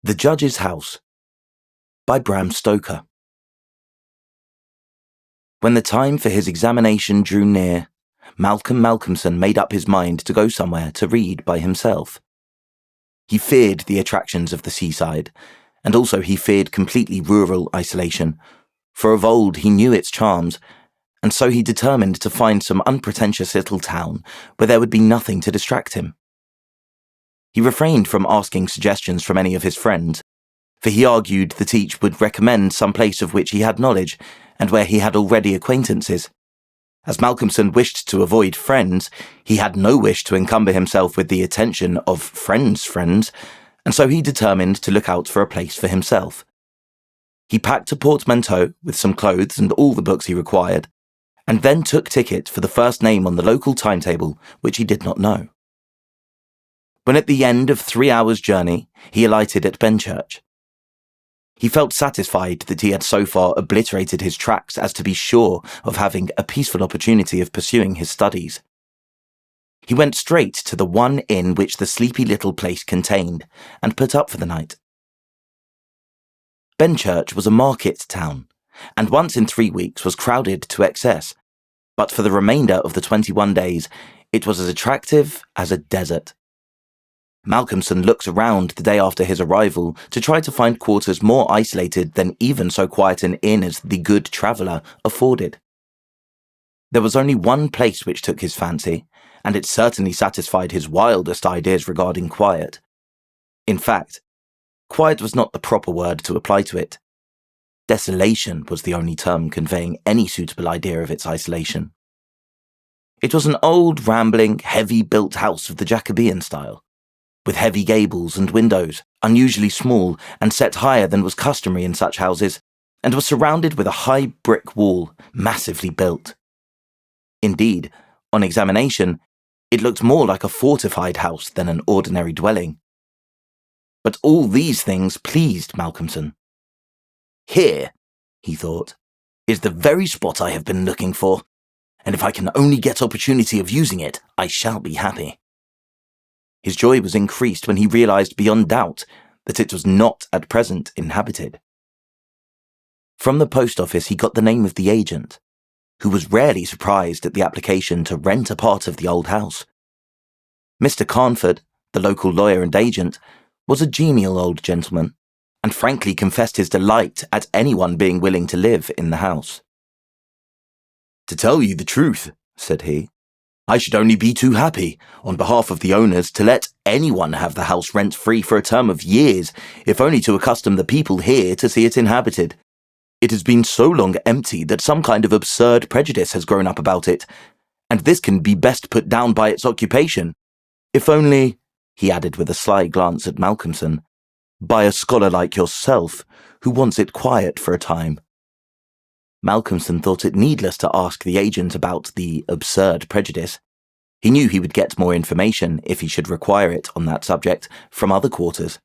The Judge's House by Bram Stoker. When the time for his examination drew near, Malcolmson made up his mind to go somewhere to read by himself. He feared the attractions of the seaside, and also he feared completely rural isolation, for of old he knew its charms, and so he determined to find some unpretentious little town where there would be nothing to distract him. He refrained from asking suggestions from any of his friends, for he argued that each would recommend some place of which he had knowledge, and where he had already acquaintances. As Malcolmson wished to avoid friends, he had no wish to encumber himself with the attention of friends' friends, and so he determined to look out for a place for himself. He packed a portmanteau with some clothes and all the books he required, and then took ticket for the first name on the local timetable, which he did not know. When at the end of 3 hours' journey, he alighted at Benchurch. He felt satisfied that he had so far obliterated his tracks as to be sure of having a peaceful opportunity of pursuing his studies. He went straight to the one inn which the sleepy little place contained, and put up for the night. Benchurch was a market town, and once in 3 weeks was crowded to excess, but for the remainder of the 21 days, it was as attractive as a desert. Malcolmson looked around the day after his arrival to try to find quarters more isolated than even so quiet an inn as the Good Traveller afforded. There was only one place which took his fancy, and it certainly satisfied his wildest ideas regarding quiet. In fact, quiet was not the proper word to apply to it. Desolation was the only term conveying any suitable idea of its isolation. It was an old, rambling, heavy-built house of the Jacobean style, with heavy gables and windows, unusually small and set higher than was customary in such houses, and was surrounded with a high brick wall, massively built. Indeed, on examination, it looked more like a fortified house than an ordinary dwelling. But all these things pleased Malcolmson. Here, he thought, is the very spot I have been looking for, and if I can only get opportunity of using it, I shall be happy. His joy was increased when he realized beyond doubt that it was not at present inhabited. From the post office he got the name of the agent, who was rarely surprised at the application to rent a part of the old house. Mr. Carnford, the local lawyer and agent, was a genial old gentleman, and frankly confessed his delight at anyone being willing to live in the house. "To tell you the truth," said he, "I should only be too happy, on behalf of the owners, to let anyone have the house rent-free for a term of years, if only to accustom the people here to see it inhabited. It has been so long empty that some kind of absurd prejudice has grown up about it, and this can be best put down by its occupation. If only," he added with a sly glance at Malcolmson, "by a scholar like yourself, who wants it quiet for a time." Malcolmson thought it needless to ask the agent about the absurd prejudice. He knew he would get more information, if he should require it on that subject, from other quarters.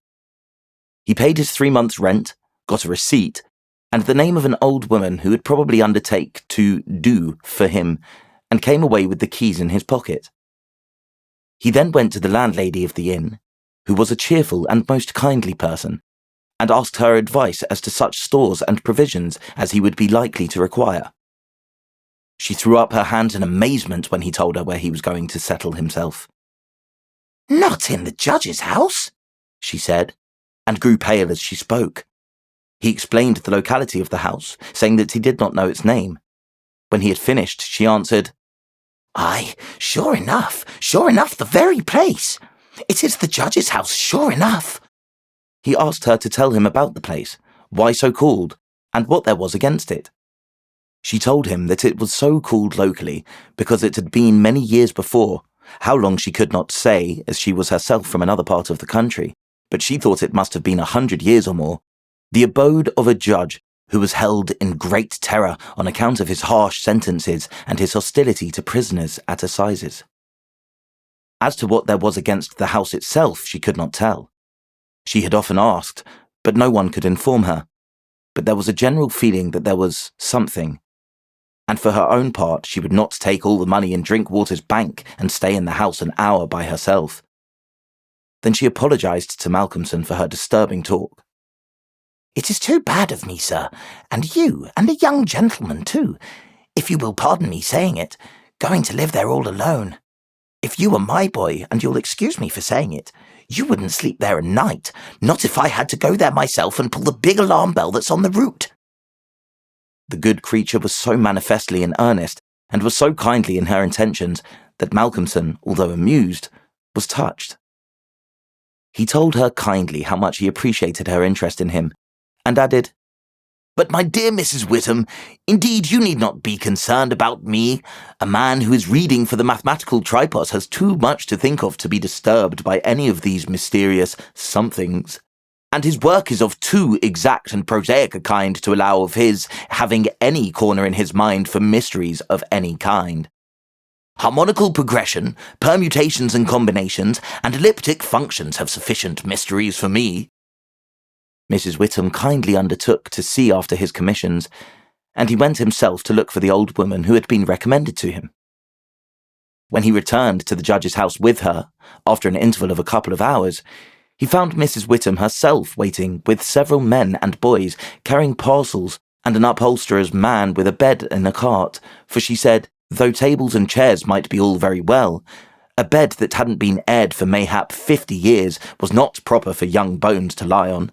He paid his 3 months' rent, got a receipt, and the name of an old woman who would probably undertake to do for him, and came away with the keys in his pocket. He then went to the landlady of the inn, who was a cheerful and most kindly person, and asked her advice as to such stores and provisions as he would be likely to require. She threw up her hands in amazement when he told her where he was going to settle himself. "Not in the judge's house?" she said, and grew pale as she spoke. He explained the locality of the house, saying that he did not know its name. When he had finished, she answered, "Aye, sure enough, the very place. It is the judge's house, sure enough." He asked her to tell him about the place, why so called, and what there was against it. She told him that it was so called locally because it had been many years before, how long she could not say, as she was herself from another part of the country, but she thought it must have been 100 years or more, the abode of a judge who was held in great terror on account of his harsh sentences and his hostility to prisoners at assizes. As to what there was against the house itself, she could not tell. She had often asked, but no one could inform her. But there was a general feeling that there was something. And for her own part, she would not take all the money in Drinkwater's bank and stay in the house an hour by herself. Then she apologised to Malcolmson for her disturbing talk. "It is too bad of me, sir, and you, and a young gentleman too, if you will pardon me saying it, going to live there all alone. If you were my boy, and you'll excuse me for saying it, you wouldn't sleep there a night, not if I had to go there myself and pull the big alarm bell that's on the route." The good creature was so manifestly in earnest, and was so kindly in her intentions, that Malcolmson, although amused, was touched. He told her kindly how much he appreciated her interest in him, and added, "But my dear Mrs. Witham, indeed you need not be concerned about me. A man who is reading for the mathematical tripos has too much to think of to be disturbed by any of these mysterious somethings. And his work is of too exact and prosaic a kind to allow of his having any corner in his mind for mysteries of any kind. Harmonical progression, permutations and combinations, and elliptic functions have sufficient mysteries for me." Mrs. Witham kindly undertook to see after his commissions, and he went himself to look for the old woman who had been recommended to him. When he returned to the judge's house with her, after an interval of a couple of hours, he found Mrs. Witham herself waiting with several men and boys carrying parcels and an upholsterer's man with a bed in a cart, for she said, though tables and chairs might be all very well, a bed that hadn't been aired for mayhap 50 years was not proper for young bones to lie on.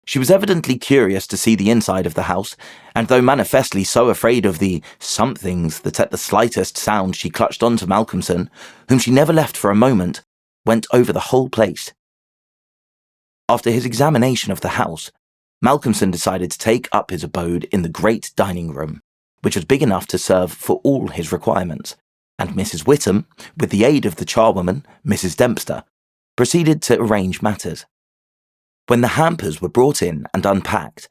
She was evidently curious to see the inside of the house, and though manifestly so afraid of the somethings that at the slightest sound she clutched on to Malcolmson, whom she never left for a moment, went over the whole place. After his examination of the house, Malcolmson decided to take up his abode in the great dining room, which was big enough to serve for all his requirements, and Mrs. Witham, with the aid of the charwoman, Mrs. Dempster, proceeded to arrange matters. When the hampers were brought in and unpacked,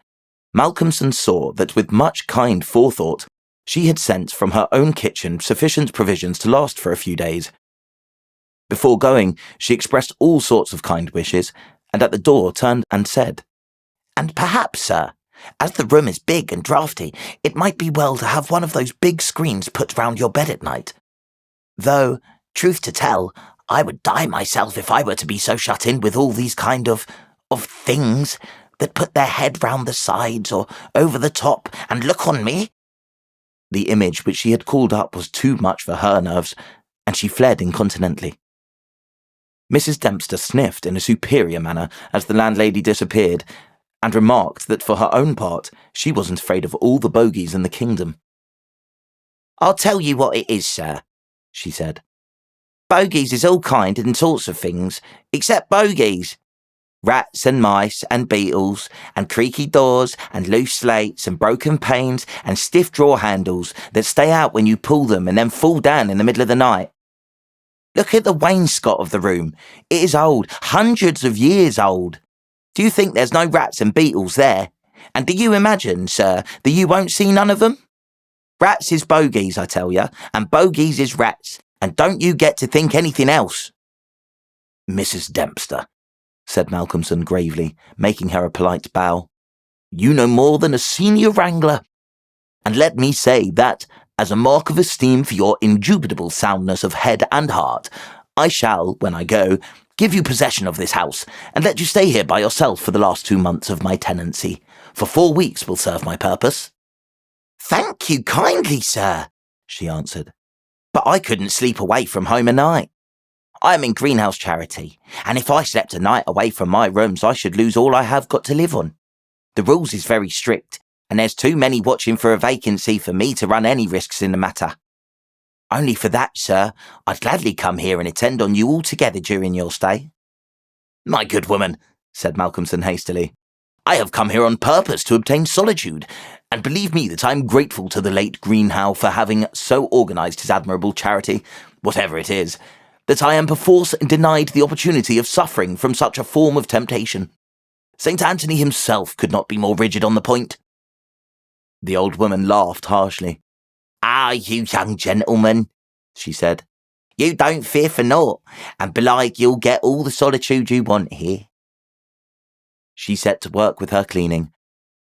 Malcolmson saw that with much kind forethought, she had sent from her own kitchen sufficient provisions to last for a few days. Before going, she expressed all sorts of kind wishes, and at the door turned and said, "And perhaps, sir, as the room is big and draughty, it might be well to have one of those big screens put round your bed at night. Though, truth to tell, I would die myself if I were to be so shut in with all these kind of things that put their head round the sides or over the top and look on me." The image which she had called up was too much for her nerves, and she fled incontinently. Mrs. Dempster sniffed in a superior manner as the landlady disappeared, and remarked that for her own part she wasn't afraid of all the bogies in the kingdom. "I'll tell you what it is, sir," she said. "Bogies is all kind and sorts of things, except bogies. Rats and mice and beetles and creaky doors and loose slates and broken panes and stiff drawer handles that stay out when you pull them and then fall down in the middle of the night. Look at the wainscot of the room. It is old, hundreds of years old. Do you think there's no rats and beetles there? And do you imagine, sir, that you won't see none of them? Rats is bogies, I tell you, and bogies is rats, and don't you get to think anything else." "Mrs. Dempster," said Malcolmson gravely, making her a polite bow, "you know more than a senior wrangler. And let me say that, as a mark of esteem for your indubitable soundness of head and heart, I shall, when I go, give you possession of this house, and let you stay here by yourself for the last 2 months of my tenancy. For 4 weeks will serve my purpose." "Thank you kindly, sir," she answered, "but I couldn't sleep away from home a night. I am in greenhouse charity, and if I slept a night away from my rooms I should lose all I have got to live on. The rules is very strict, and there's too many watching for a vacancy for me to run any risks in the matter. Only for that, sir, I'd gladly come here and attend on you altogether during your stay." "My good woman," said Malcolmson hastily, "I have come here on purpose to obtain solitude, and believe me that I am grateful to the late Greenhow for having so organised his admirable charity, whatever it is, that I am perforce denied the opportunity of suffering from such a form of temptation. St. Anthony himself could not be more rigid on the point." The old woman laughed harshly. "Ah, you young gentleman," she said, "you don't fear for naught, and belike you'll get all the solitude you want here." She set to work with her cleaning,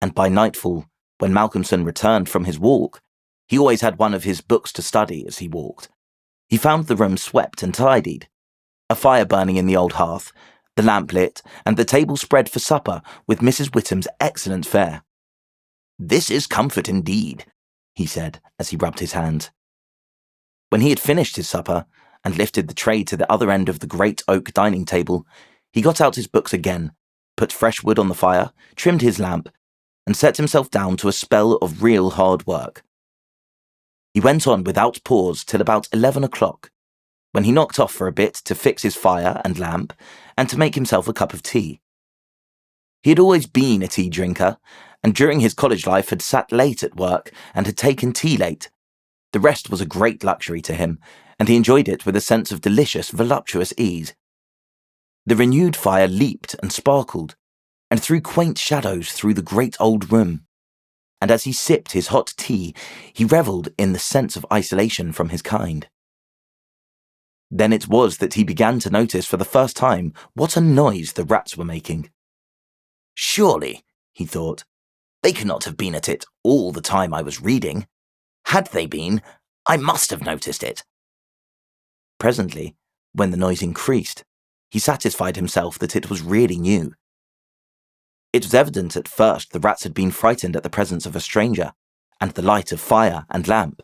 and by nightfall, when Malcolmson returned from his walk, he always had one of his books to study as he walked, he found the room swept and tidied. a fire burning in the old hearth, the lamp lit, and the table spread for supper with Mrs. Whittam's excellent fare. "This is comfort indeed," he said as he rubbed his hands. When he had finished his supper and lifted the tray to the other end of the great oak dining table, he got out his books again, put fresh wood on the fire, trimmed his lamp, and set himself down to a spell of real hard work. He went on without pause till about 11 o'clock, when he knocked off for a bit to fix his fire and lamp and to make himself a cup of tea. He had always been a tea drinker, and during his college life had sat late at work and had taken tea late. The rest was a great luxury to him, and he enjoyed it with a sense of delicious, voluptuous ease. The renewed fire leaped and sparkled, and threw quaint shadows through the great old room, and as he sipped his hot tea, he revelled in the sense of isolation from his kind. Then it was that he began to notice for the first time what a noise the rats were making. "Surely," he thought, "they could not have been at it all the time I was reading. Had they been, I must have noticed it." Presently, when the noise increased, he satisfied himself that it was really new. It was evident at first the rats had been frightened at the presence of a stranger and the light of fire and lamp,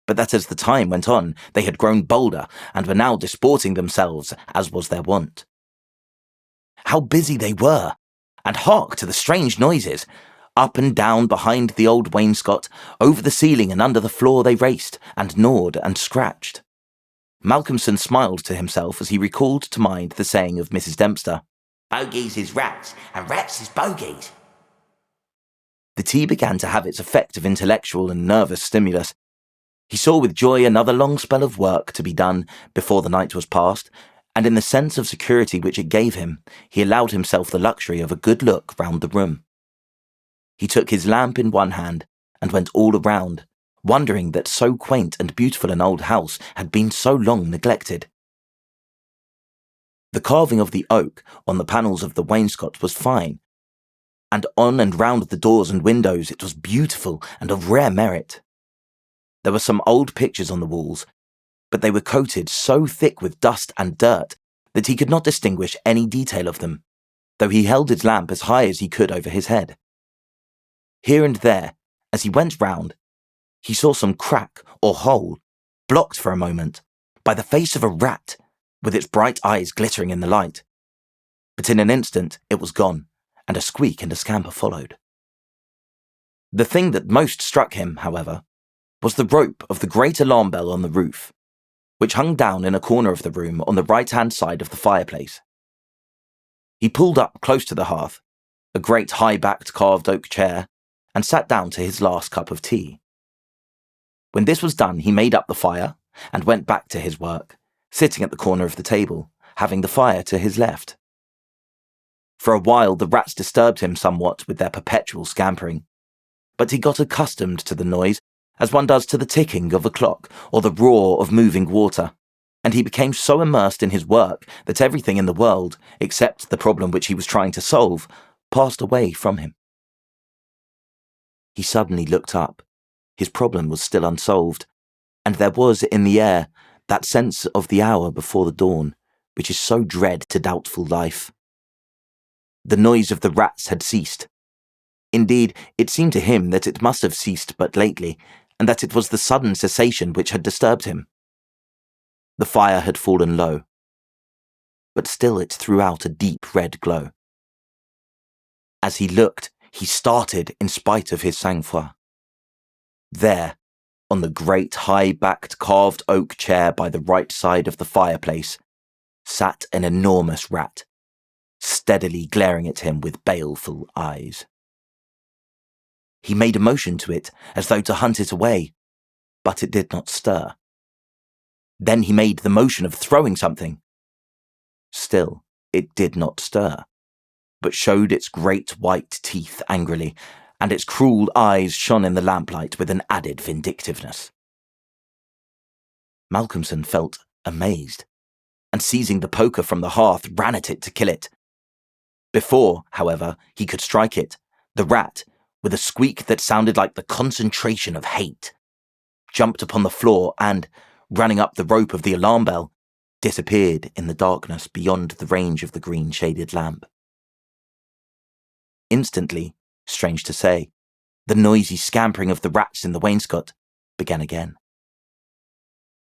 but that as the time went on they had grown bolder and were now disporting themselves as was their wont. How busy they were! And hark to the strange noises! Up and down behind the old wainscot, over the ceiling and under the floor they raced, and gnawed and scratched. Malcolmson smiled to himself as he recalled to mind the saying of Mrs. Dempster, "Bogies is rats, and rats is bogies." The tea began to have its effect of intellectual and nervous stimulus. He saw with joy another long spell of work to be done before the night was past, and in the sense of security which it gave him, he allowed himself the luxury of a good look round the room. He took his lamp in one hand and went all around, wondering that so quaint and beautiful an old house had been so long neglected. The carving of the oak on the panels of the wainscot was fine, and on and round the doors and windows it was beautiful and of rare merit. There were some old pictures on the walls, but they were coated so thick with dust and dirt that he could not distinguish any detail of them, though he held his lamp as high as he could over his head. Here and there, as he went round, he saw some crack or hole, blocked for a moment by the face of a rat, with its bright eyes glittering in the light. But in an instant it was gone, and a squeak and a scamper followed. The thing that most struck him, however, was the rope of the great alarm bell on the roof, which hung down in a corner of the room on the right-hand side of the fireplace. He pulled up close to the hearth, a great high-backed carved oak chair, and sat down to his last cup of tea. When this was done, he made up the fire and went back to his work, sitting at the corner of the table, having the fire to his left. For a while the rats disturbed him somewhat with their perpetual scampering, but he got accustomed to the noise as one does to the ticking of a clock or the roar of moving water, and he became so immersed in his work that everything in the world, except the problem which he was trying to solve, passed away from him. He suddenly looked up. His problem was still unsolved, and there was in the air that sense of the hour before the dawn, which is so dread to doubtful life. The noise of the rats had ceased. Indeed, it seemed to him that it must have ceased but lately, and that it was the sudden cessation which had disturbed him. The fire had fallen low, but still it threw out a deep red glow. As he looked, he started in spite of his sang-froid. There, on the great high-backed carved oak chair by the right side of the fireplace, sat an enormous rat, steadily glaring at him with baleful eyes. He made a motion to it as though to hunt it away, but it did not stir. Then he made the motion of throwing something. Still, it did not stir, but showed its great white teeth angrily, and its cruel eyes shone in the lamplight with an added vindictiveness. Malcolmson felt amazed, and seizing the poker from the hearth, ran at it to kill it. Before, however, he could strike it, the rat, with a squeak that sounded like the concentration of hate, jumped upon the floor and, running up the rope of the alarm bell, disappeared in the darkness beyond the range of the green-shaded lamp. Instantly, strange to say, the noisy scampering of the rats in the wainscot began again.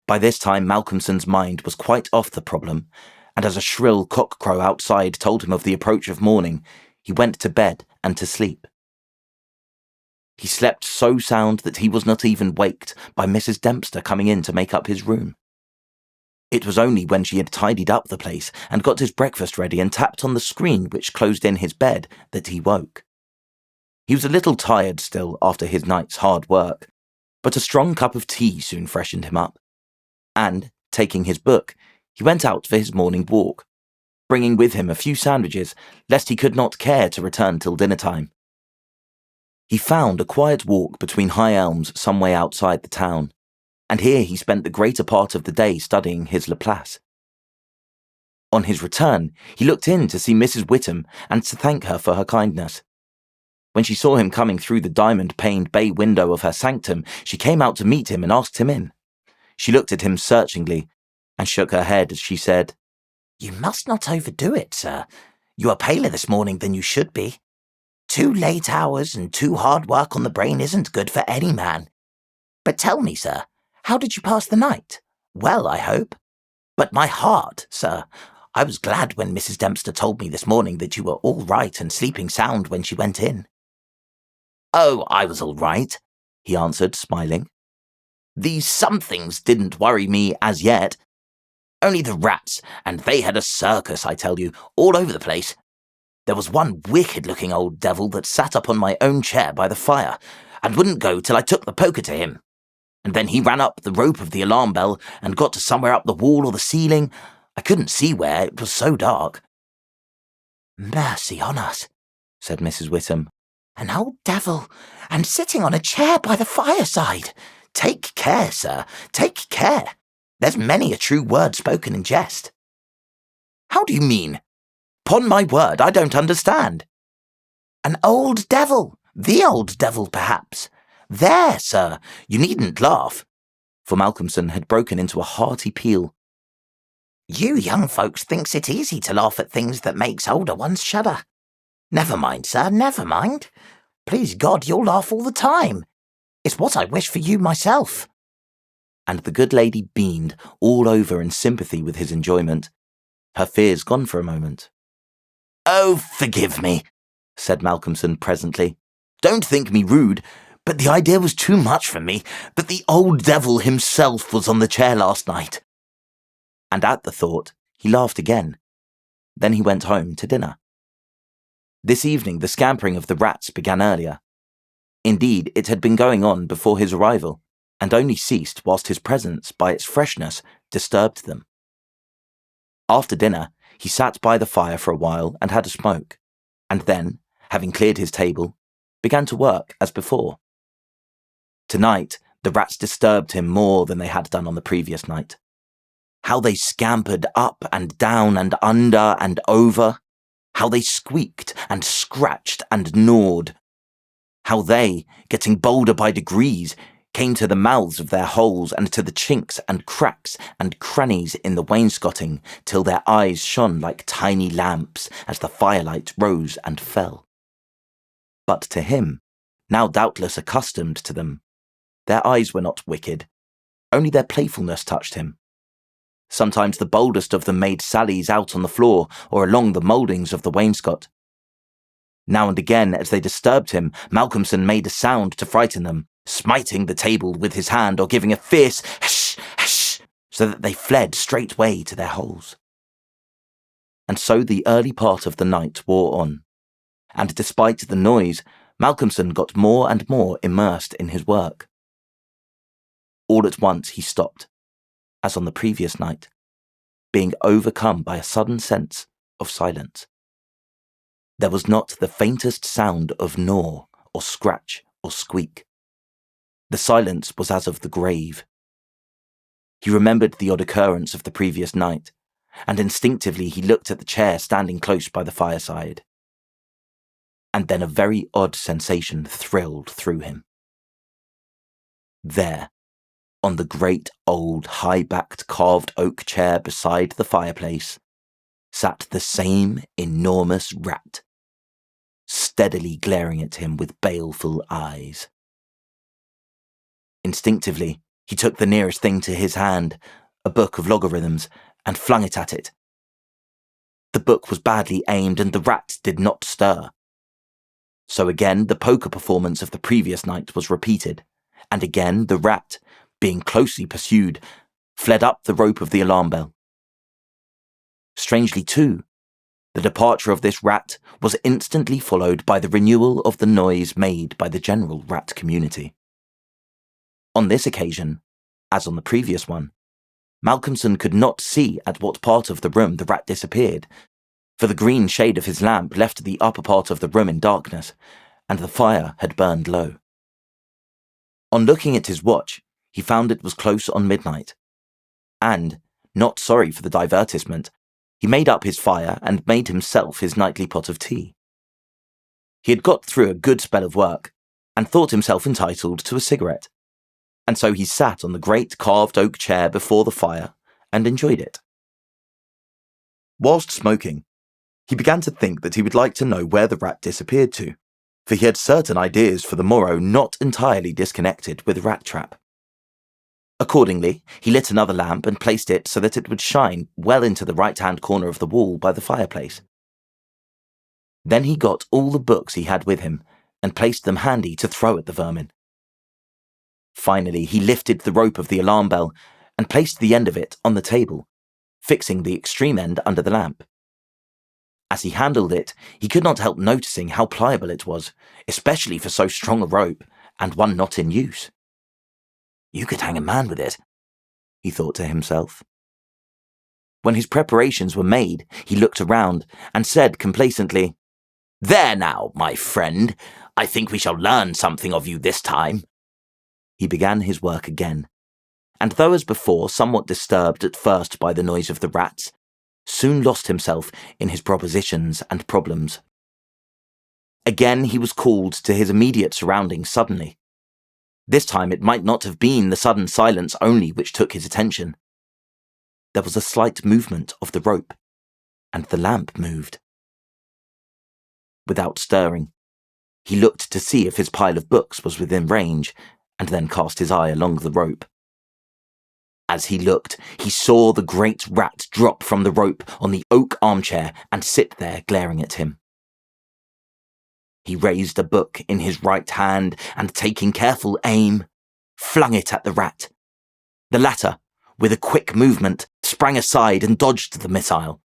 By this time, Malcolmson's mind was quite off the problem, and as a shrill cockcrow outside told him of the approach of morning, he went to bed and to sleep. He slept so sound that he was not even waked by Mrs. Dempster coming in to make up his room. It was only when she had tidied up the place and got his breakfast ready and tapped on the screen which closed in his bed that he woke. He was a little tired still after his night's hard work, but a strong cup of tea soon freshened him up, and, taking his book, he went out for his morning walk, bringing with him a few sandwiches, lest he could not care to return till dinner time. He found a quiet walk between high elms some way outside the town, and here he spent the greater part of the day studying his Laplace. On his return, he looked in to see Mrs. Whittam and to thank her for her kindness. When she saw him coming through the diamond-paned bay window of her sanctum, she came out to meet him and asked him in. She looked at him searchingly and shook her head as she said, "You must not overdo it, sir. You are paler this morning than you should be. 2 late hours and 2 hard work on the brain isn't good for any man. But tell me, sir, how did you pass the night? Well, I hope. But my heart, sir, I was glad when Mrs. Dempster told me this morning that you were all right and sleeping sound when she went in." "Oh, I was all right," he answered, smiling. "These somethings didn't worry me as yet. Only the rats, and they had a circus, I tell you, all over the place. There was one wicked-looking old devil that sat up on my own chair by the fire, and wouldn't go till I took the poker to him. And then he ran up the rope of the alarm bell and got to somewhere up the wall or the ceiling. I couldn't see where, it was so dark." "Mercy on us," said Mrs. Whittam. "An old devil, and sitting on a chair by the fireside. Take care, sir, take care. There's many a true word spoken in jest." "How do you mean? 'Pon my word, I don't understand." "An old devil, the old devil, perhaps. There, sir, you needn't laugh," for Malcolmson had broken into a hearty peal. "You young folks thinks it easy to laugh at things that makes older ones shudder. Never mind, sir, never mind. Please God, you'll laugh all the time. It's what I wish for you myself." And the good lady beamed all over in sympathy with his enjoyment, her fears gone for a moment. "Oh, forgive me," said Malcolmson presently. "Don't think me rude, but the idea was too much for me that the old devil himself was on the chair last night." And at the thought, he laughed again. Then he went home to dinner. This evening the scampering of the rats began earlier. Indeed, it had been going on before his arrival, and only ceased whilst his presence, by its freshness, disturbed them. After dinner, he sat by the fire for a while and had a smoke, and then, having cleared his table, began to work as before. Tonight, the rats disturbed him more than they had done on the previous night. How they scampered up and down and under and over. How they squeaked and scratched and gnawed. How they, getting bolder by degrees, came to the mouths of their holes and to the chinks and cracks and crannies in the wainscoting, till their eyes shone like tiny lamps as the firelight rose and fell. But to him, now doubtless accustomed to them, their eyes were not wicked, only their playfulness touched him. Sometimes the boldest of them made sallies out on the floor or along the mouldings of the wainscot. Now and again, as they disturbed him, Malcolmson made a sound to frighten them, smiting the table with his hand or giving a fierce "Hush, hush," so that they fled straightway to their holes. And so the early part of the night wore on, and despite the noise, Malcolmson got more and more immersed in his work. All at once he stopped, as on the previous night, being overcome by a sudden sense of silence. There was not the faintest sound of gnaw or scratch or squeak. The silence was as of the grave. He remembered the odd occurrence of the previous night, and instinctively he looked at the chair standing close by the fireside. And then a very odd sensation thrilled through him. There, on the great old high-backed carved oak chair beside the fireplace sat the same enormous rat, steadily glaring at him with baleful eyes. Instinctively, he took the nearest thing to his hand, a book of logarithms, and flung it at it. The book was badly aimed and the rat did not stir. So again, the poker performance of the previous night was repeated, and again the rat, being closely pursued, fled up the rope of the alarm bell. Strangely too, the departure of this rat was instantly followed by the renewal of the noise made by the general rat community. On this occasion, as on the previous one, Malcolmson could not see at what part of the room the rat disappeared, for the green shade of his lamp left the upper part of the room in darkness, and the fire had burned low. On looking at his watch, he found it was close on midnight, and, not sorry for the divertisement, he made up his fire and made himself his nightly pot of tea. He had got through a good spell of work, and thought himself entitled to a cigarette, and so he sat on the great carved oak chair before the fire and enjoyed it. Whilst smoking, he began to think that he would like to know where the rat disappeared to, for he had certain ideas for the morrow not entirely disconnected with Rat Trap. Accordingly, he lit another lamp and placed it so that it would shine well into the right-hand corner of the wall by the fireplace. Then he got all the books he had with him and placed them handy to throw at the vermin. Finally, he lifted the rope of the alarm bell and placed the end of it on the table, fixing the extreme end under the lamp. As he handled it, he could not help noticing how pliable it was, especially for so strong a rope, and one not in use. You could hang a man with it, he thought to himself. When his preparations were made, he looked around and said complacently, "There now, my friend, I think we shall learn something of you this time." He began his work again, and though as before somewhat disturbed at first by the noise of the rats, soon lost himself in his propositions and problems. Again he was called to his immediate surroundings suddenly. This time it might not have been the sudden silence only which took his attention. There was a slight movement of the rope, and the lamp moved. Without stirring, he looked to see if his pile of books was within range, and then cast his eye along the rope. As he looked, he saw the great rat drop from the rope on the oak armchair and sit there glaring at him. He raised a book in his right hand and, taking careful aim, flung it at the rat. The latter, with a quick movement, sprang aside and dodged the missile.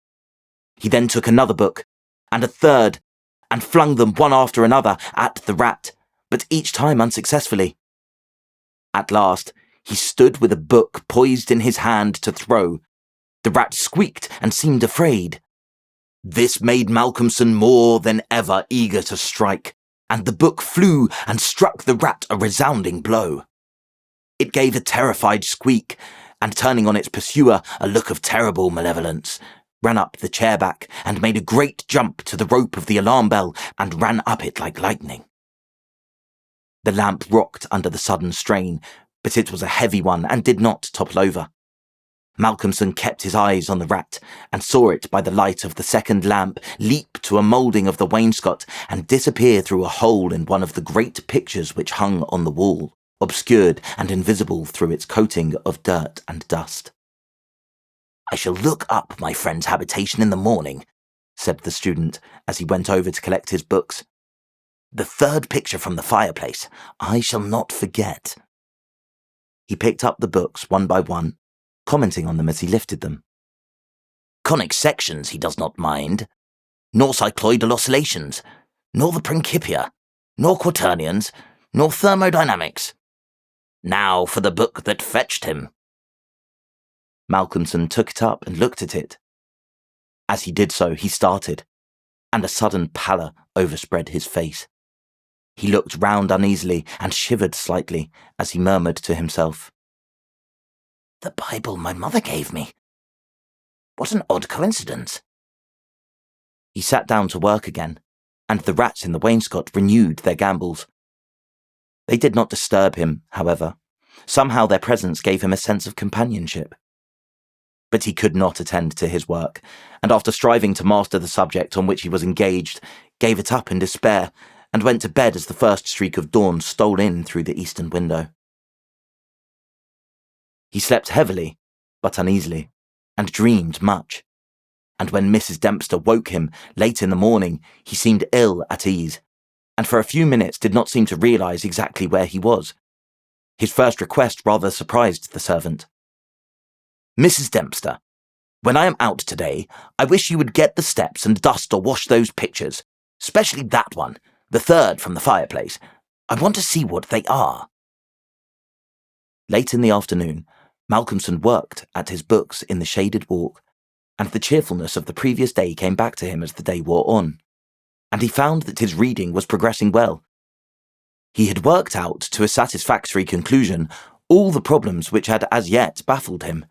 He then took another book, and a third, and flung them one after another at the rat, but each time unsuccessfully. At last, he stood with a book poised in his hand to throw. The rat squeaked and seemed afraid. This made Malcolmson more than ever eager to strike, and the book flew and struck the rat a resounding blow. It gave a terrified squeak, and turning on its pursuer a look of terrible malevolence, ran up the chair back and made a great jump to the rope of the alarm bell and ran up it like lightning. The lamp rocked under the sudden strain, but it was a heavy one and did not topple over. Malcolmson kept his eyes on the rat and saw it by the light of the second lamp leap to a moulding of the wainscot and disappear through a hole in one of the great pictures which hung on the wall, obscured and invisible through its coating of dirt and dust. "I shall look up my friend's habitation in the morning," said the student as he went over to collect his books. "The third picture from the fireplace, I shall not forget." He picked up the books one by one, commenting on them as he lifted them. "Conic sections he does not mind, nor cycloidal oscillations, nor the Principia, nor quaternions, nor thermodynamics. Now for the book that fetched him." Malcolmson took it up and looked at it. As he did so, he started, and a sudden pallor overspread his face. He looked round uneasily and shivered slightly as he murmured to himself, "The Bible my mother gave me. What an odd coincidence." He sat down to work again, and the rats in the wainscot renewed their gambols. They did not disturb him, however, Somehow their presence gave him a sense of companionship. But he could not attend to his work, and after striving to master the subject on which he was engaged, gave it up in despair, and went to bed as the first streak of dawn stole in through the eastern window. He slept heavily, but uneasily, and dreamed much. And when Mrs. Dempster woke him late in the morning, he seemed ill at ease, and for a few minutes did not seem to realise exactly where he was. His first request rather surprised the servant. "Mrs. Dempster, when I am out today, I wish you would get the steps and dust or wash those pictures, especially that one, the third from the fireplace. I want to see what they are." Late in the afternoon, Malcolmson worked at his books in the shaded walk, and the cheerfulness of the previous day came back to him as the day wore on, and he found that his reading was progressing well. He had worked out to a satisfactory conclusion all the problems which had as yet baffled him,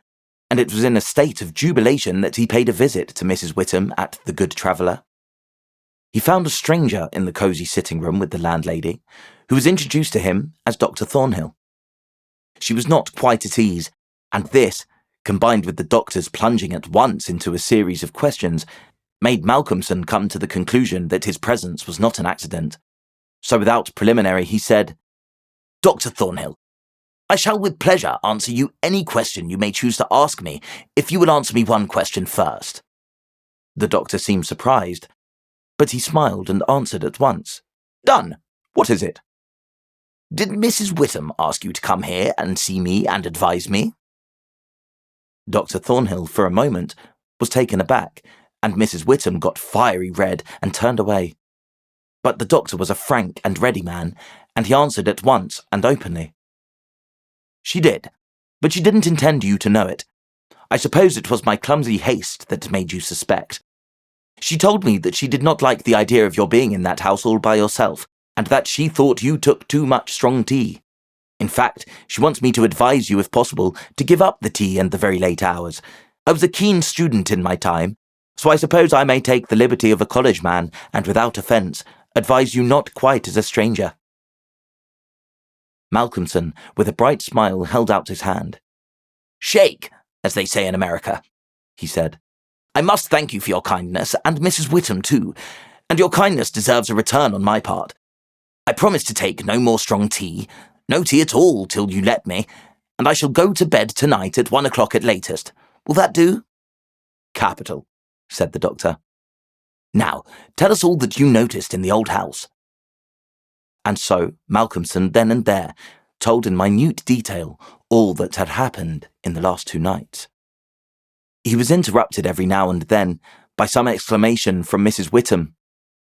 and it was in a state of jubilation that he paid a visit to Mrs. Witham at the Good Traveller. He found a stranger in the cosy sitting room with the landlady, who was introduced to him as Dr. Thornhill. She was not quite at ease, and this, combined with the doctor's plunging at once into a series of questions, made Malcolmson come to the conclusion that his presence was not an accident. So without preliminary he said, "Dr. Thornhill, I shall with pleasure answer you any question you may choose to ask me, if you will answer me one question first." The doctor seemed surprised, but he smiled and answered at once. "Done. What is it?" "Did Mrs. Witham ask you to come here and see me and advise me?" Dr. Thornhill, for a moment, was taken aback, and Mrs. Witham got fiery red and turned away. But the doctor was a frank and ready man, and he answered at once and openly. "She did, but she didn't intend you to know it. I suppose it was my clumsy haste that made you suspect. She told me that she did not like the idea of your being in that house all by yourself, and that she thought you took too much strong tea. In fact, she wants me to advise you, if possible, to give up the tea and the very late hours. I was a keen student in my time, so I suppose I may take the liberty of a college man, and without offence, advise you not quite as a stranger." Malcolmson, with a bright smile, held out his hand. "Shake, as they say in America," he said. "I must thank you for your kindness, and Mrs. Witham too, and your kindness deserves a return on my part. I promise to take no more strong tea, no tea at all till you let me, and I shall go to bed tonight at 1 o'clock at latest. Will that do?" "Capital," said the doctor. "Now, tell us all that you noticed in the old house." And so Malcolmson then and there told in minute detail all that had happened in the last 2 nights. He was interrupted every now and then by some exclamation from Mrs. Witham,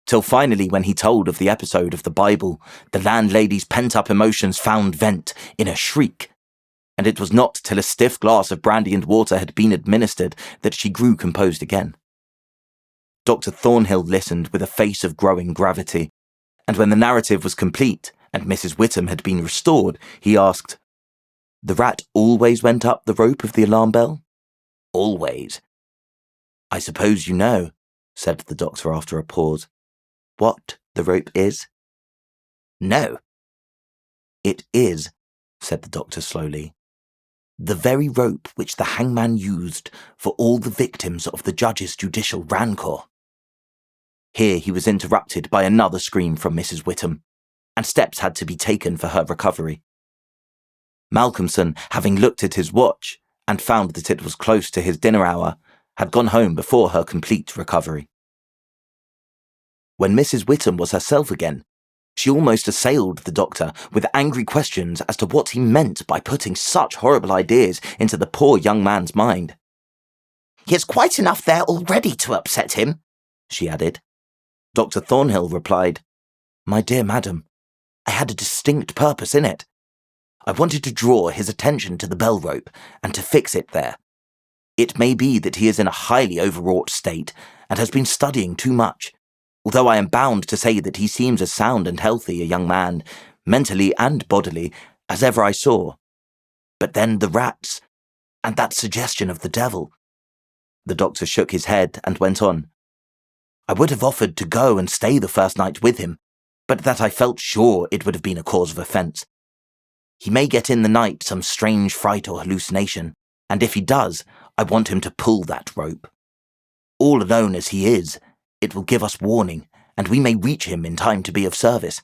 till finally, when he told of the episode of the Bible, the landlady's pent-up emotions found vent in a shriek, and it was not till a stiff glass of brandy and water had been administered that she grew composed again. Dr. Thornhill listened with a face of growing gravity, and when the narrative was complete and Mrs. Witham had been restored, he asked, "The rat always went up the rope of the alarm bell?" "Always." "I suppose you know," said the doctor after a pause, "what the rope is?" "No." "It is," said the doctor slowly, "the very rope which the hangman used for all the victims of the judge's judicial rancour." Here he was interrupted by another scream from Mrs. Witham, and steps had to be taken for her recovery. Malcolmson, having looked at his watch and found that it was close to his dinner hour, had gone home before her complete recovery. When Mrs. Witham was herself again, she almost assailed the doctor with angry questions as to what he meant by putting such horrible ideas into the poor young man's mind. "He has quite enough there already to upset him," she added. Dr. Thornhill replied, "My dear madam, I had a distinct purpose in it. I wanted to draw his attention to the bell rope and to fix it there. It may be that he is in a highly overwrought state and has been studying too much, although I am bound to say that he seems as sound and healthy a young man, mentally and bodily, as ever I saw. But then the rats, and that suggestion of the devil." The doctor shook his head and went on. "I would have offered to go and stay the first night with him, but that I felt sure it would have been a cause of offence. He may get in the night some strange fright or hallucination, and if he does, I want him to pull that rope. All alone as he is, it will give us warning, and we may reach him in time to be of service.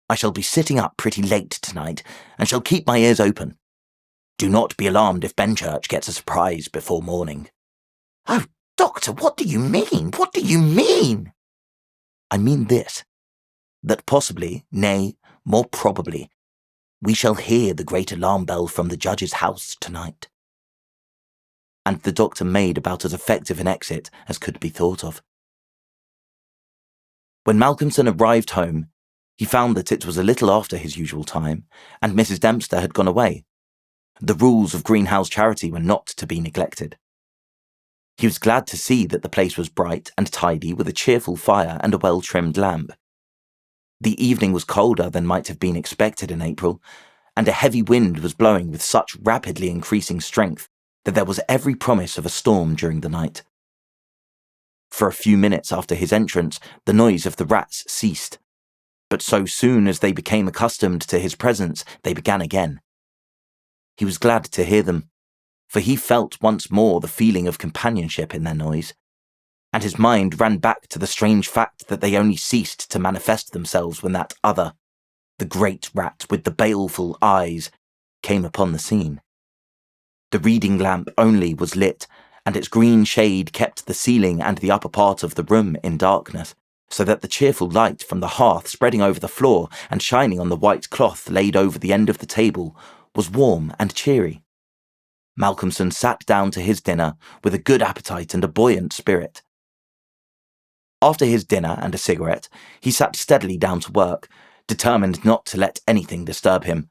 I shall be sitting up pretty late tonight, and shall keep my ears open. Do not be alarmed if Benchurch gets a surprise before morning." "Oh, Doctor, what do you mean? What do you mean?" "I mean this, that possibly, nay, more probably, we shall hear the great alarm bell from the judge's house tonight." And the doctor made about as effective an exit as could be thought of. When Malcolmson arrived home, he found that it was a little after his usual time, and Mrs. Dempster had gone away. The rules of Greenhouse Charity were not to be neglected. He was glad to see that the place was bright and tidy, with a cheerful fire and a well-trimmed lamp. The evening was colder than might have been expected in April, and a heavy wind was blowing with such rapidly increasing strength that there was every promise of a storm during the night. For a few minutes after his entrance, the noise of the rats ceased, but so soon as they became accustomed to his presence, they began again. He was glad to hear them, for he felt once more the feeling of companionship in their noise, and his mind ran back to the strange fact that they only ceased to manifest themselves when that other, the great rat with the baleful eyes, came upon the scene. The reading lamp only was lit, and its green shade kept the ceiling and the upper part of the room in darkness, so that the cheerful light from the hearth spreading over the floor and shining on the white cloth laid over the end of the table was warm and cheery. Malcolmson sat down to his dinner with a good appetite and a buoyant spirit. After his dinner and a cigarette, he sat steadily down to work, determined not to let anything disturb him,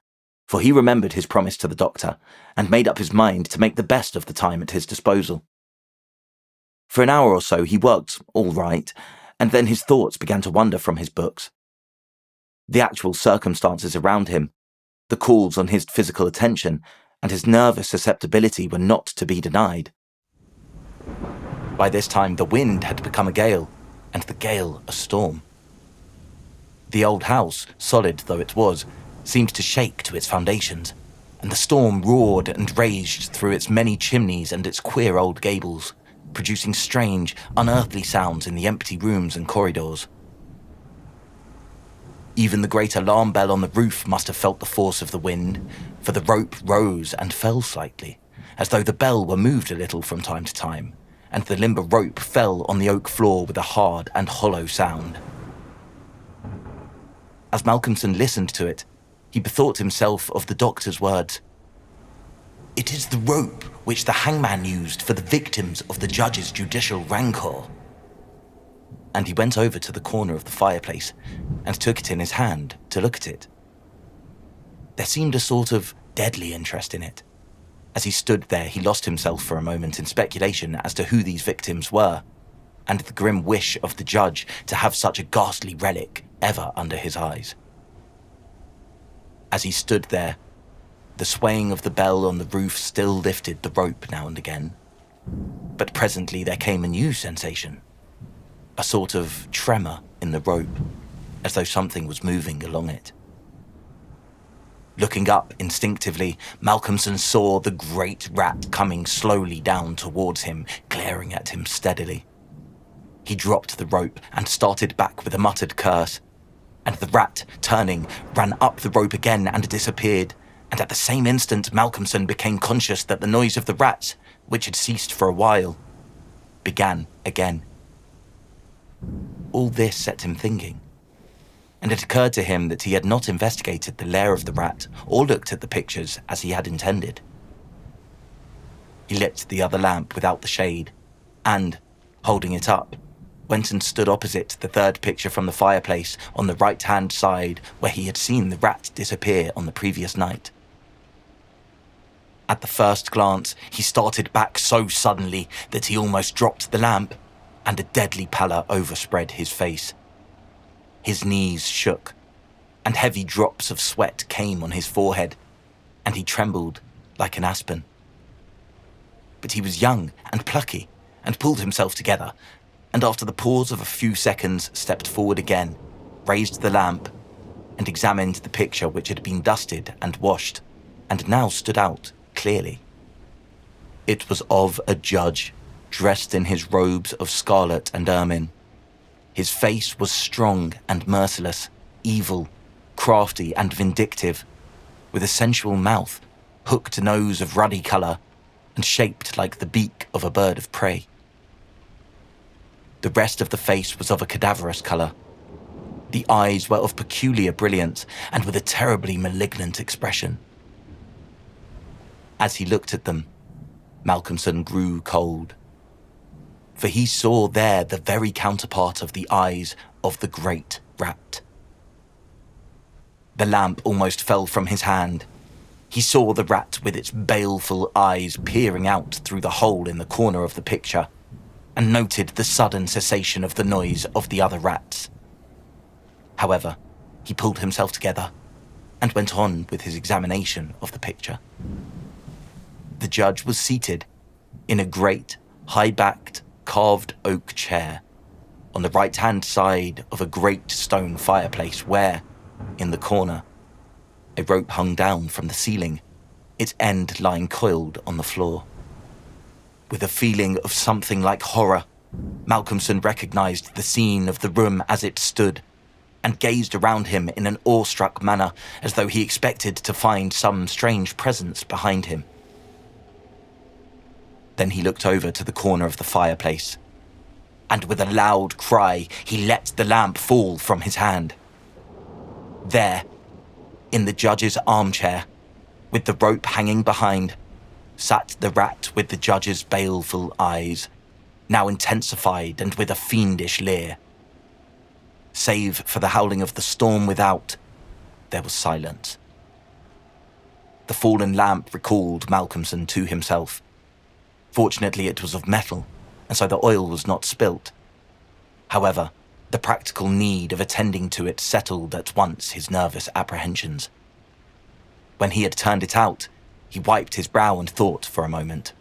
for he remembered his promise to the doctor, and made up his mind to make the best of the time at his disposal. For an hour or so he worked all right, and then his thoughts began to wander from his books. The actual circumstances around him, the calls on his physical attention, and his nervous susceptibility were not to be denied. By this time the wind had become a gale, and the gale a storm. The old house, solid though it was, seemed to shake to its foundations, and the storm roared and raged through its many chimneys and its queer old gables, producing strange, unearthly sounds in the empty rooms and corridors. Even the great alarm bell on the roof must have felt the force of the wind, for the rope rose and fell slightly, as though the bell were moved a little from time to time, and the limber rope fell on the oak floor with a hard and hollow sound. As Malcolmson listened to it, he bethought himself of the doctor's words. "It is the rope which the hangman used for the victims of the judge's judicial rancour." And he went over to the corner of the fireplace and took it in his hand to look at it. There seemed a sort of deadly interest in it. As he stood there, he lost himself for a moment in speculation as to who these victims were, and the grim wish of the judge to have such a ghastly relic ever under his eyes. As he stood there, the swaying of the bell on the roof still lifted the rope now and again, but presently there came a new sensation, a sort of tremor in the rope, as though something was moving along it. Looking up instinctively, Malcolmson saw the great rat coming slowly down towards him, glaring at him steadily. He dropped the rope and started back with a muttered curse, and the rat, turning, ran up the rope again and disappeared, and at the same instant Malcolmson became conscious that the noise of the rats, which had ceased for a while, began again. All this set him thinking, and it occurred to him that he had not investigated the lair of the rat or looked at the pictures as he had intended. He lit the other lamp without the shade, and, holding it up, went and stood opposite the third picture from the fireplace on the right-hand side where he had seen the rat disappear on the previous night. At the first glance, he started back so suddenly that he almost dropped the lamp, and a deadly pallor overspread his face. His knees shook, and heavy drops of sweat came on his forehead, and he trembled like an aspen. But he was young and plucky, and pulled himself together, and after the pause of a few seconds stepped forward again, raised the lamp, and examined the picture which had been dusted and washed, and now stood out clearly. It was of a judge, dressed in his robes of scarlet and ermine. His face was strong and merciless, evil, crafty and vindictive, with a sensual mouth, hooked nose of ruddy colour, and shaped like the beak of a bird of prey. The rest of the face was of a cadaverous colour. The eyes were of peculiar brilliance and with a terribly malignant expression. As he looked at them, Malcolmson grew cold, for he saw there the very counterpart of the eyes of the great rat. The lamp almost fell from his hand. He saw the rat with its baleful eyes peering out through the hole in the corner of the picture, and noted the sudden cessation of the noise of the other rats. However, he pulled himself together and went on with his examination of the picture. The judge was seated in a great, high-backed, carved oak chair on the right-hand side of a great stone fireplace where, in the corner, a rope hung down from the ceiling, its end lying coiled on the floor. With a feeling of something like horror, Malcolmson recognized the scene of the room as it stood, and gazed around him in an awestruck manner as though he expected to find some strange presence behind him. Then he looked over to the corner of the fireplace, and with a loud cry, he let the lamp fall from his hand. There, in the judge's armchair, with the rope hanging behind, sat the rat with the judge's baleful eyes, now intensified and with a fiendish leer. Save for the howling of the storm without, there was silence. The fallen lamp recalled Malcolmson to himself. Fortunately, it was of metal, and so the oil was not spilt. However, the practical need of attending to it settled at once his nervous apprehensions. When he had turned it out, he wiped his brow and thought for a moment.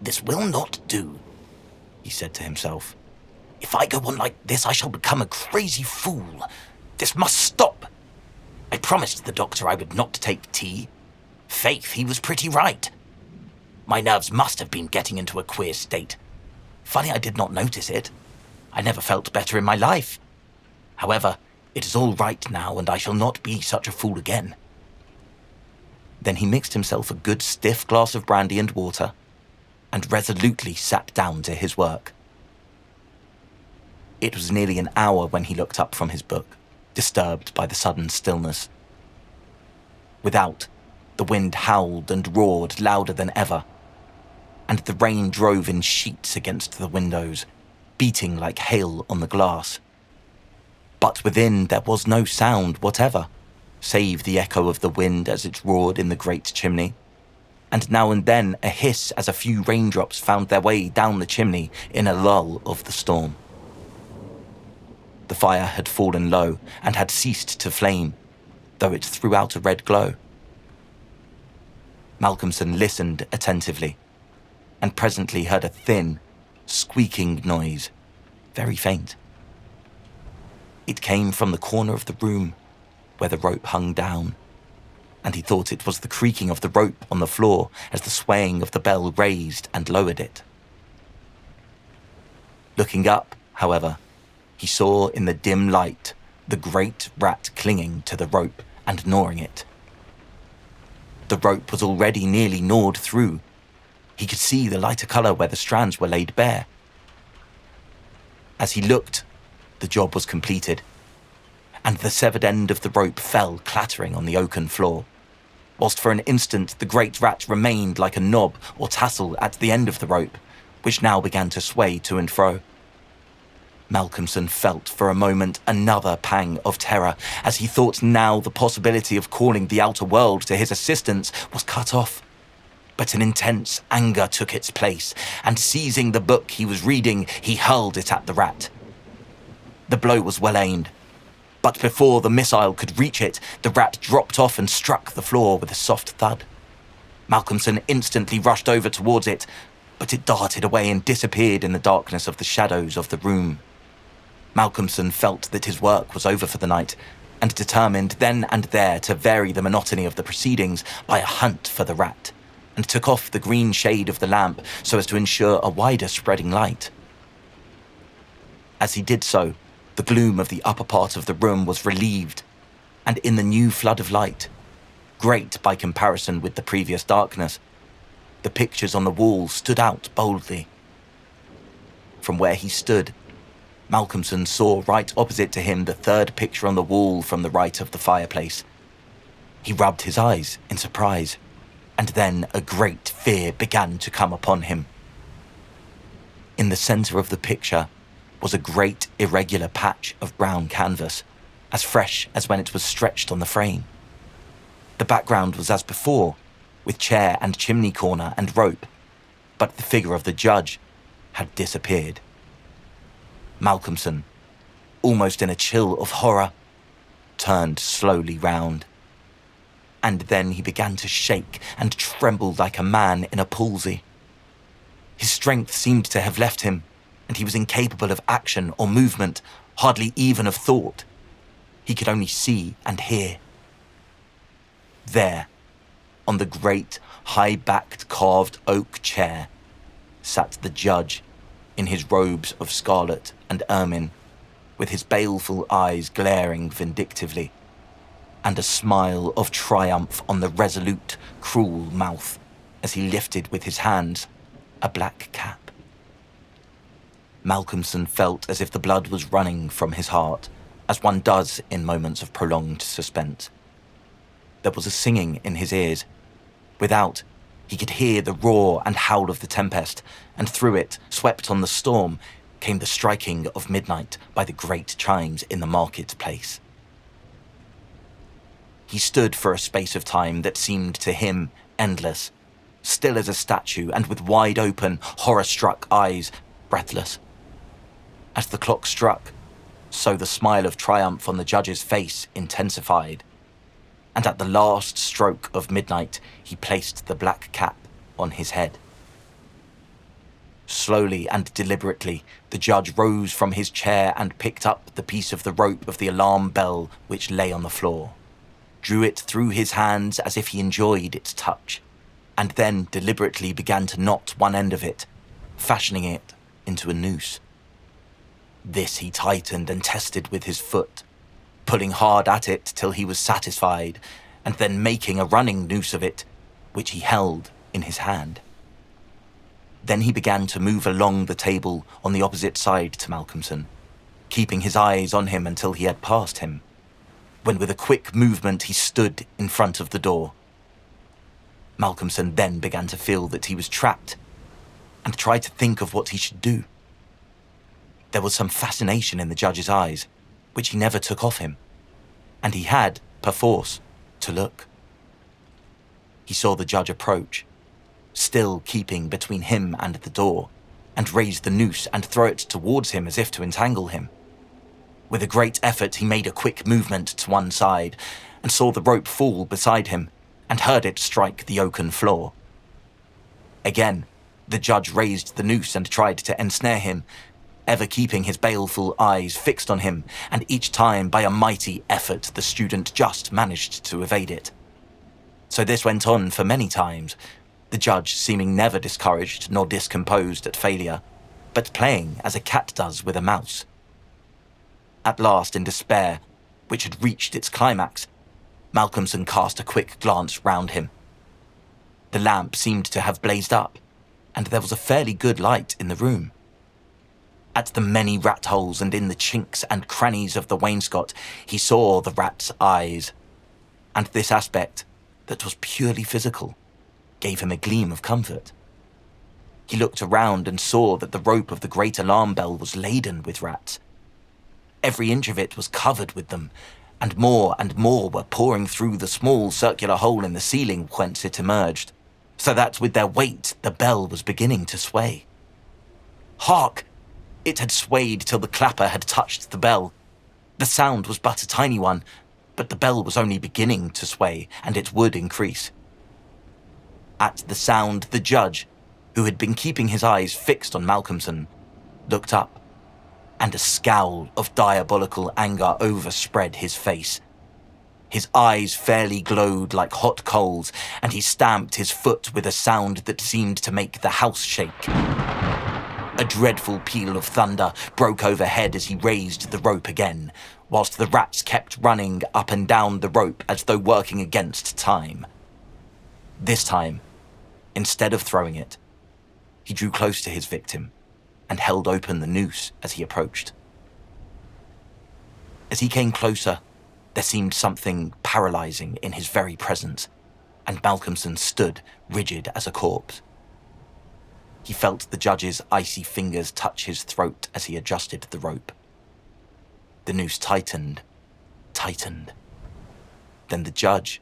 "This will not do," he said to himself. "If I go on like this, I shall become a crazy fool. This must stop. I promised the doctor I would not take tea. Faith, he was pretty right. My nerves must have been getting into a queer state. Funny I did not notice it. I never felt better in my life. However, it is all right now, and I shall not be such a fool again." Then he mixed himself a good stiff glass of brandy and water, and resolutely sat down to his work. It was nearly an hour when he looked up from his book, disturbed by the sudden stillness. Without, the wind howled and roared louder than ever, and the rain drove in sheets against the windows, beating like hail on the glass. But within there was no sound whatever, save the echo of the wind as it roared in the great chimney, and now and then a hiss as a few raindrops found their way down the chimney in a lull of the storm. The fire had fallen low and had ceased to flame, though it threw out a red glow. Malcolmson listened attentively, and presently heard a thin, squeaking noise, very faint. It came from the corner of the room where the rope hung down, and he thought it was the creaking of the rope on the floor as the swaying of the bell raised and lowered it. Looking up, however, he saw in the dim light the great rat clinging to the rope and gnawing it. The rope was already nearly gnawed through. He could see the lighter colour where the strands were laid bare. As he looked, the job was completed, and the severed end of the rope fell clattering on the oaken floor, whilst for an instant the great rat remained like a knob or tassel at the end of the rope, which now began to sway to and fro. Malcolmson felt for a moment another pang of terror as he thought now the possibility of calling the outer world to his assistance was cut off. But an intense anger took its place, and seizing the book he was reading, he hurled it at the rat. The blow was well aimed, but before the missile could reach it, the rat dropped off and struck the floor with a soft thud. Malcolmson instantly rushed over towards it, but it darted away and disappeared in the darkness of the shadows of the room. Malcolmson felt that his work was over for the night, and determined then and there to vary the monotony of the proceedings by a hunt for the rat, and took off the green shade of the lamp so as to ensure a wider spreading light. As he did so, the gloom of the upper part of the room was relieved, and in the new flood of light, great by comparison with the previous darkness, the pictures on the wall stood out boldly. From where he stood, Malcolmson saw right opposite to him the third picture on the wall from the right of the fireplace. He rubbed his eyes in surprise, and then a great fear began to come upon him. In the centre of the picture was a great irregular patch of brown canvas, as fresh as when it was stretched on the frame. The background was as before, with chair and chimney corner and rope, but the figure of the judge had disappeared. Malcolmson, almost in a chill of horror, turned slowly round. And then he began to shake and tremble like a man in a palsy. His strength seemed to have left him, and he was incapable of action or movement, hardly even of thought. He could only see and hear. There, on the great, high-backed, carved oak chair, sat the judge in his robes of scarlet and ermine, with his baleful eyes glaring vindictively, and a smile of triumph on the resolute, cruel mouth as he lifted with his hands a black cap. Malcolmson felt as if the blood was running from his heart, as one does in moments of prolonged suspense. There was a singing in his ears. Without, he could hear the roar and howl of the tempest, and through it, swept on the storm, came the striking of midnight by the great chimes in the market-place. He stood for a space of time that seemed to him endless, still as a statue and with wide-open, horror-struck eyes, breathless. As the clock struck, so the smile of triumph on the judge's face intensified, and at the last stroke of midnight he placed the black cap on his head. Slowly and deliberately, the judge rose from his chair and picked up the piece of the rope of the alarm bell which lay on the floor, drew it through his hands as if he enjoyed its touch, and then deliberately began to knot one end of it, fashioning it into a noose. This he tightened and tested with his foot, pulling hard at it till he was satisfied, and then making a running noose of it, which he held in his hand. Then he began to move along the table on the opposite side to Malcolmson, keeping his eyes on him until he had passed him, when with a quick movement he stood in front of the door. Malcolmson then began to feel that he was trapped, and tried to think of what he should do. There was some fascination in the judge's eyes, which he never took off him, and he had, perforce, to look. He saw the judge approach, still keeping between him and the door, and raise the noose and throw it towards him as if to entangle him. With a great effort he made a quick movement to one side, and saw the rope fall beside him, and heard it strike the oaken floor. Again, the judge raised the noose and tried to ensnare him, ever keeping his baleful eyes fixed on him, and each time by a mighty effort the student just managed to evade it. So this went on for many times, the judge seeming never discouraged nor discomposed at failure, but playing as a cat does with a mouse. At last, in despair, which had reached its climax, Malcolmson cast a quick glance round him. The lamp seemed to have blazed up, and there was a fairly good light in the room. At the many rat holes and in the chinks and crannies of the wainscot, he saw the rat's eyes, and this aspect, that was purely physical, gave him a gleam of comfort. He looked around and saw that the rope of the great alarm bell was laden with rats. Every inch of it was covered with them, and more were pouring through the small circular hole in the ceiling whence it emerged, so that with their weight the bell was beginning to sway. Hark! It had swayed till the clapper had touched the bell. The sound was but a tiny one, but the bell was only beginning to sway, and it would increase. At the sound, the judge, who had been keeping his eyes fixed on Malcolmson, looked up, and a scowl of diabolical anger overspread his face His eyes fairly glowed like hot coals, and he stamped his foot with a sound that seemed to make the house shake. A dreadful peal of thunder broke overhead as he raised the rope again, whilst the rats kept running up and down the rope as though working against time. This time, instead of throwing it, he drew close to his victim and held open the noose as he approached. As he came closer, there seemed something paralyzing in his very presence, and Malcolmson stood rigid as a corpse. He felt the judge's icy fingers touch his throat as he adjusted the rope. The noose tightened. Then the judge,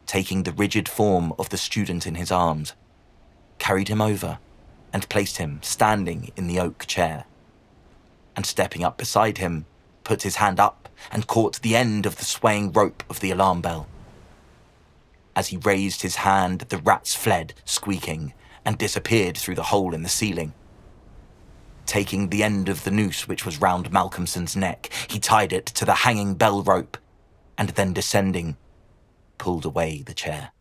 taking the rigid form of the student in his arms, carried him over and placed him standing in the oak chair, and stepping up beside him, put his hand up and caught the end of the swaying rope of the alarm bell. As he raised his hand, the rats fled, squeaking, and disappeared through the hole in the ceiling. Taking the end of the noose which was round Malcolmson's neck, he tied it to the hanging bell rope, and then descending, pulled away the chair.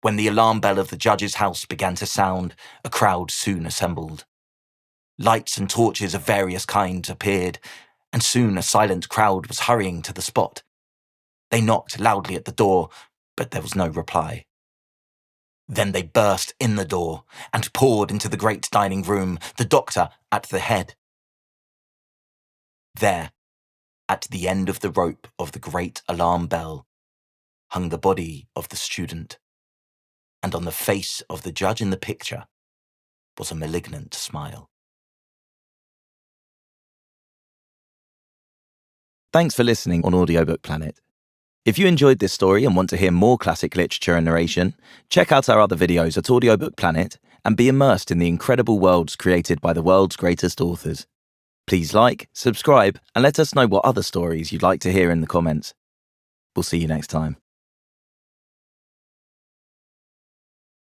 When the alarm bell of the judge's house began to sound, a crowd soon assembled. Lights and torches of various kinds appeared, and soon a silent crowd was hurrying to the spot. They knocked loudly at the door, but there was no reply. Then they burst in the door and poured into the great dining room, the doctor at the head. There, at the end of the rope of the great alarm bell, hung the body of the student, and on the face of the judge in the picture was a malignant smile. Thanks for listening on Audiobook Planet. If you enjoyed this story and want to hear more classic literature and narration, check out our other videos at Audiobook Planet and be immersed in the incredible worlds created by the world's greatest authors. Please like, subscribe, and let us know what other stories you'd like to hear in the comments. We'll see you next time.